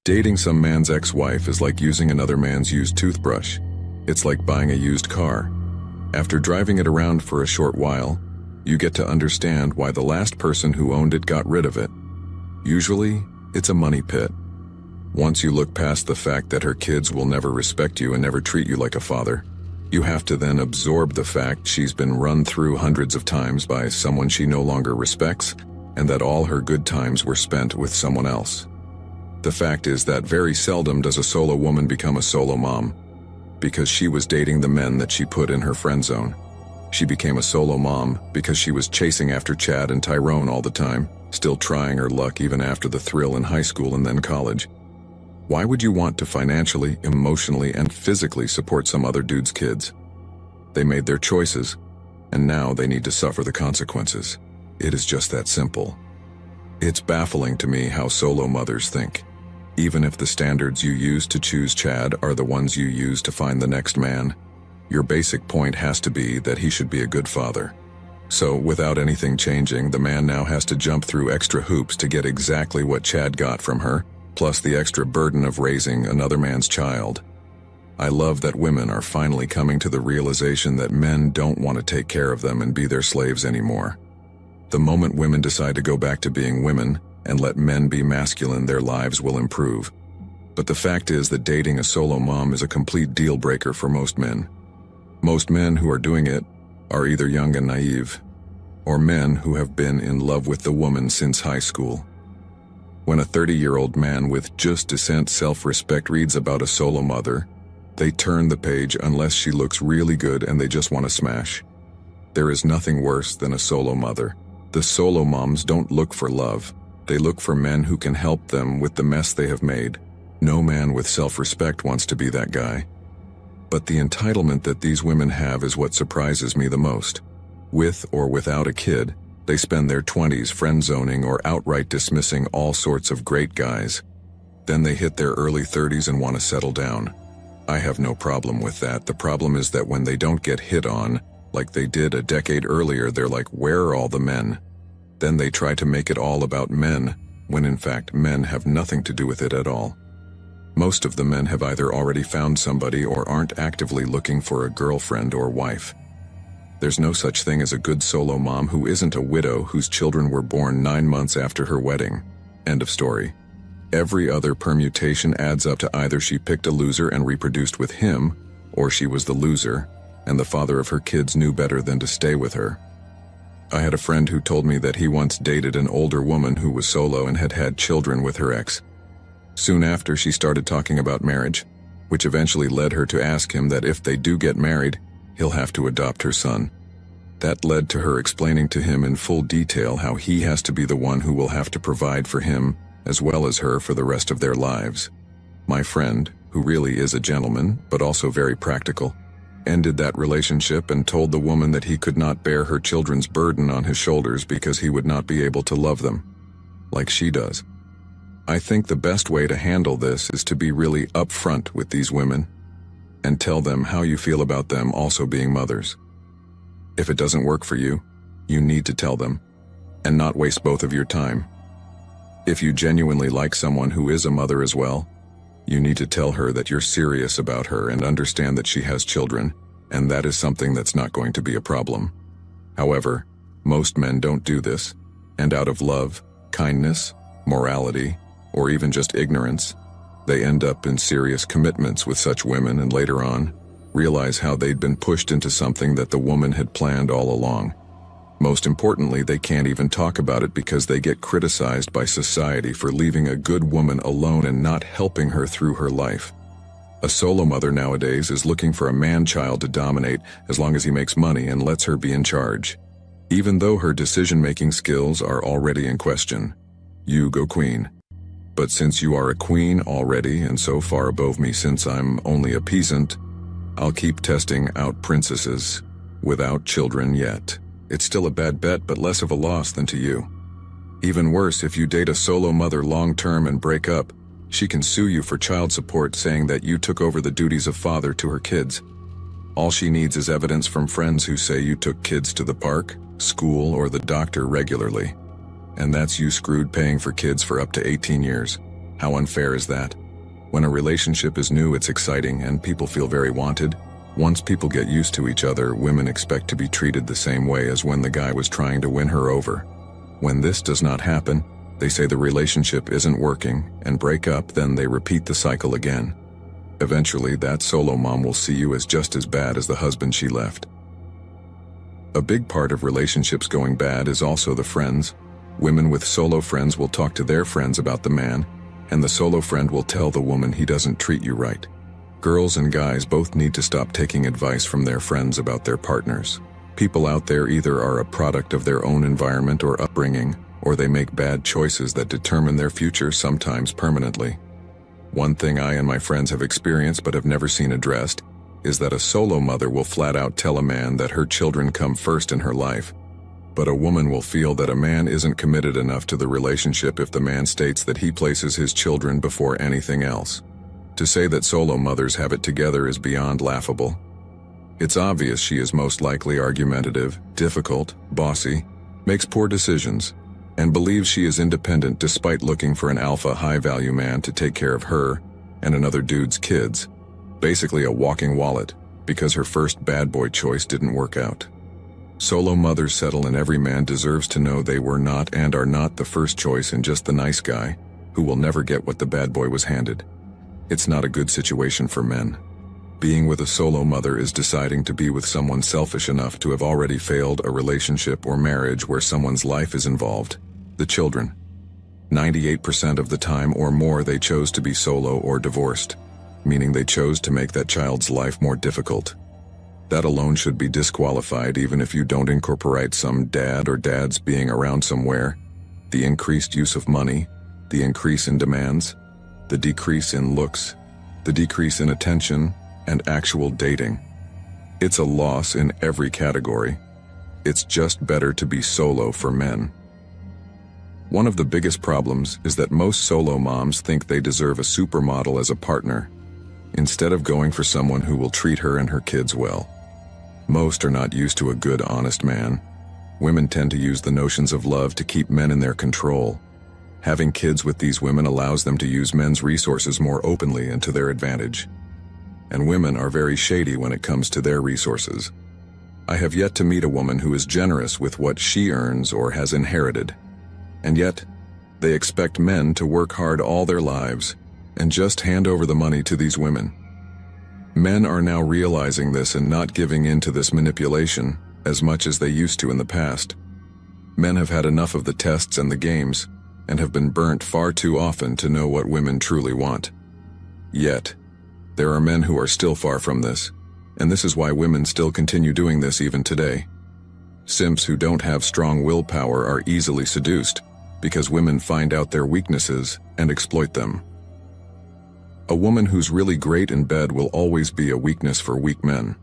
Dating some man's ex-wife is like using another man's used toothbrush. It's like buying a used car. After driving it around for a short while, you get to understand why the last person who owned it got rid of it. Usually, it's a money pit. Once you look past the fact that her kids will never respect you and never treat you like a father, you have to then absorb the fact she's been run through hundreds of times by someone she no longer respects, and that all her good times were spent with someone else. The fact is that very seldom does a solo woman become a solo mom, because she was dating the men that she put in her friend zone. She became a solo mom because she was chasing after Chad and Tyrone all the time, still trying her luck even after the thrill in high school and then college. Why would you want to financially, emotionally, and physically support some other dude's kids? They made their choices, and now they need to suffer the consequences. It is just that simple. It's baffling to me how solo mothers think. Even if the standards you use to choose Chad are the ones you use to find the next man, your basic point has to be that he should be a good father. So, without anything changing, the man now has to jump through extra hoops to get exactly what Chad got from her, plus the extra burden of raising another man's child. I love that women are finally coming to the realization that men don't want to take care of them and be their slaves anymore. The moment women decide to go back to being women and let men be masculine, their lives will improve. But the fact is that dating a solo mom is a complete deal breaker for most men. Most men who are doing it are either young and naive, or men who have been in love with the woman since high school. When a 30-year-old man with just decent self-respect reads about a solo mother, they turn the page unless she looks really good and they just want to smash. There is nothing worse than a solo mother. The solo moms don't look for love. They look for men who can help them with the mess they have made. No man with self-respect wants to be that guy. But the entitlement that these women have is what surprises me the most. With or without a kid, they spend their 20s friend-zoning or outright dismissing all sorts of great guys. Then they hit their early 30s and want to settle down. I have no problem with that. The problem is that when they don't get hit on, like they did a decade earlier, they're like, where are all the men? Then they try to make it all about men, when in fact men have nothing to do with it at all. Most of the men have either already found somebody or aren't actively looking for a girlfriend or wife. There's no such thing as a good solo mom who isn't a widow whose children were born 9 months after her wedding. End of story. Every other permutation adds up to either she picked a loser and reproduced with him, or she was the loser, and the father of her kids knew better than to stay with her. I had a friend who told me that he once dated an older woman who was solo and had had children with her ex. Soon after, she started talking about marriage, which eventually led her to ask him that if they do get married, he'll have to adopt her son. That led to her explaining to him in full detail how he has to be the one who will have to provide for him as well as her for the rest of their lives. My friend, who really is a gentleman, but also very practical, ended that relationship and told the woman that he could not bear her children's burden on his shoulders because he would not be able to love them like she does. I think the best way to handle this is to be really upfront with these women and tell them how you feel about them also being mothers. If it doesn't work for you, you need to tell them and not waste both of your time. If you genuinely like someone who is a mother as well, you need to tell her that you're serious about her and understand that she has children, and that is something that's not going to be a problem. However, most men don't do this, and out of love, kindness, morality, or even just ignorance, they end up in serious commitments with such women and later on realize how they'd been pushed into something that the woman had planned all along. Most importantly, they can't even talk about it because they get criticized by society for leaving a good woman alone and not helping her through her life. A solo mother nowadays is looking for a man-child to dominate as long as he makes money and lets her be in charge. Even though her decision-making skills are already in question. You go queen. But since you are a queen already and so far above me since I'm only a peasant, I'll keep testing out princesses without children yet. It's still a bad bet, but less of a loss than to you. Even worse, if you date a solo mother long-term and break up, she can sue you for child support saying that you took over the duties of father to her kids. All she needs is evidence from friends who say you took kids to the park, school, or the doctor regularly. And that's you screwed paying for kids for up to 18 years. How unfair is that? When a relationship is new, it's exciting and people feel very wanted. Once people get used to each other, women expect to be treated the same way as when the guy was trying to win her over. When this does not happen, they say the relationship isn't working and break up, then they repeat the cycle again. Eventually, that solo mom will see you as just as bad as the husband she left. A big part of relationships going bad is also the friends. Women with solo friends will talk to their friends about the man, and the solo friend will tell the woman he doesn't treat you right. Girls and guys both need to stop taking advice from their friends about their partners. People out there either are a product of their own environment or upbringing, or they make bad choices that determine their future, sometimes permanently. One thing I and my friends have experienced but have never seen addressed is that a solo mother will flat out tell a man that her children come first in her life. But a woman will feel that a man isn't committed enough to the relationship if the man states that he places his children before anything else. To say that solo mothers have it together is beyond laughable. It's obvious she is most likely argumentative, difficult, bossy, makes poor decisions, and believes she is independent despite looking for an alpha high-value man to take care of her and another dude's kids. Basically a walking wallet, because her first bad boy choice didn't work out. Solo mothers settle, and every man deserves to know they were not and are not the first choice and just the nice guy who will never get what the bad boy was handed. It's not a good situation for men. Being with a solo mother is deciding to be with someone selfish enough to have already failed a relationship or marriage where someone's life is involved. The children. 98% of the time or more they chose to be solo or divorced, meaning they chose to make that child's life more difficult. That alone should be disqualified, even if you don't incorporate some dad or dads being around somewhere. The increased use of money, the increase in demands, the decrease in looks, the decrease in attention, and actual dating. It's a loss in every category. It's just better to be solo for men. One of the biggest problems is that most solo moms think they deserve a supermodel as a partner, instead of going for someone who will treat her and her kids well. Most are not used to a good, honest man. Women tend to use the notions of love to keep men in their control. Having kids with these women allows them to use men's resources more openly and to their advantage. And women are very shady when it comes to their resources. I have yet to meet a woman who is generous with what she earns or has inherited. And yet, they expect men to work hard all their lives and just hand over the money to these women. Men are now realizing this and not giving in to this manipulation as much as they used to in the past. Men have had enough of the tests and the games, and have been burnt far too often to know what women truly want. Yet, there are men who are still far from this, and this is why women still continue doing this even today. Simps who don't have strong willpower are easily seduced, because women find out their weaknesses and exploit them. A woman who's really great in bed will always be a weakness for weak men.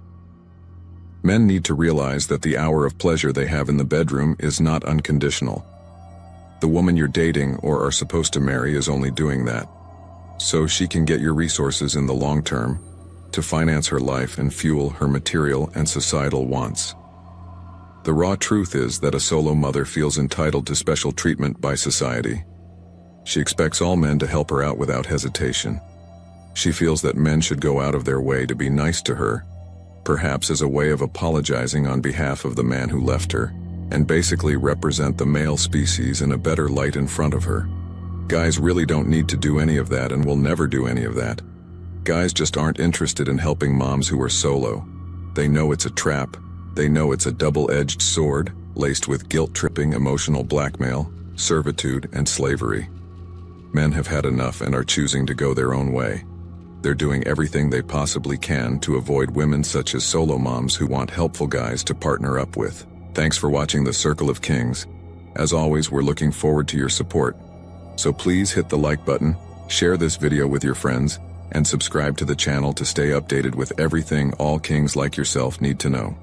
Men need to realize that the hour of pleasure they have in the bedroom is not unconditional. The woman you're dating or are supposed to marry is only doing that, so she can get your resources in the long term to finance her life and fuel her material and societal wants. The raw truth is that a solo mother feels entitled to special treatment by society. She expects all men to help her out without hesitation. She feels that men should go out of their way to be nice to her, perhaps as a way of apologizing on behalf of the man who left her, and basically represent the male species in a better light in front of her. Guys really don't need to do any of that and will never do any of that. Guys just aren't interested in helping moms who are solo. They know it's a trap. They know it's a double-edged sword, laced with guilt-tripping emotional blackmail, servitude, and slavery. Men have had enough and are choosing to go their own way. They're doing everything they possibly can to avoid women such as solo moms who want helpful guys to partner up with. Thanks for watching The Circle of Kings. As always, we're looking forward to your support. So please hit the like button, share this video with your friends, and subscribe to the channel to stay updated with everything all kings like yourself need to know.